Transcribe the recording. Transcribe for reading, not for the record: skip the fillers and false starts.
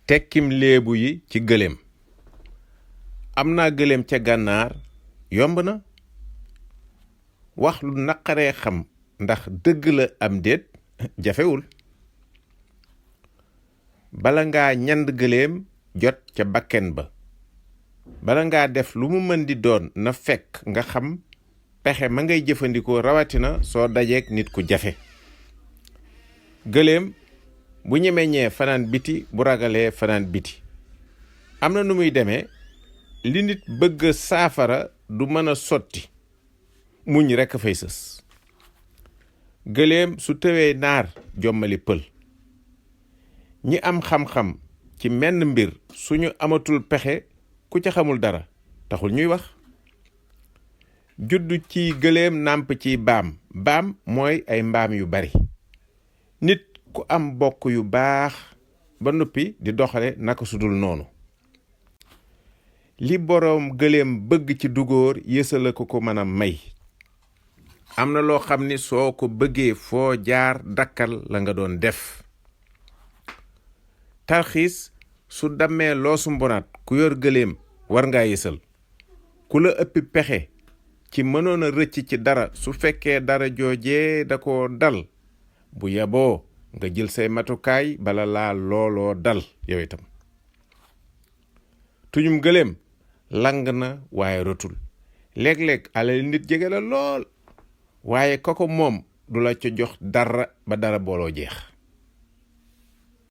tekkim léebu yi ci gëléem. am naa gëléem ca gànnaar yomb na. wax lu naqaree xam ndax dëgg la am déet jafewul. bala ngaa ñand gëléem jot ca bakken ba. bala ngaa def lu mu mën di doon na fekk nga xam pexe ma ngay jëfandikoo rawatina soo dajeek nit ku jafe. gëléem bu ñemeñee fanaan biti bu ragalee fanaan biti. am na nu muy demee li nit bëgg saafara du mën a sotti muñ rekk fay sës. gëléem su tëwee naar jommali pël. ñi am xam-xam ci menn mbir suñu amatul pexe ku ca xamul dara taxul ñuy wax. juddu ci gëléem nàmp ci baam. baam mooy ay mbaam yu bari. nit ku am bokk yu baax ba noppi di doxale naka sudul noonu. li boroom gëléem bëgg ci dugóor yësala ko mën a may. am na loo xam ni soo ko bëggee foo jaar dakkal la nga doon def. tarxiis su dammee loosu mbonaat ku yor gëléem war ngaa yësal. ku la ëppi pexe ci mënoon a rëcc ci dara su fekkee dara joojee da ko dal bu yaboo nga jël say matukaay bala laa looloo dal yow itam. tuñum gëléem lang na waaye rotul. léeg-léeg alal nit jege la lool waaye koko moom du la ca jox dara ba dara booloo jeex.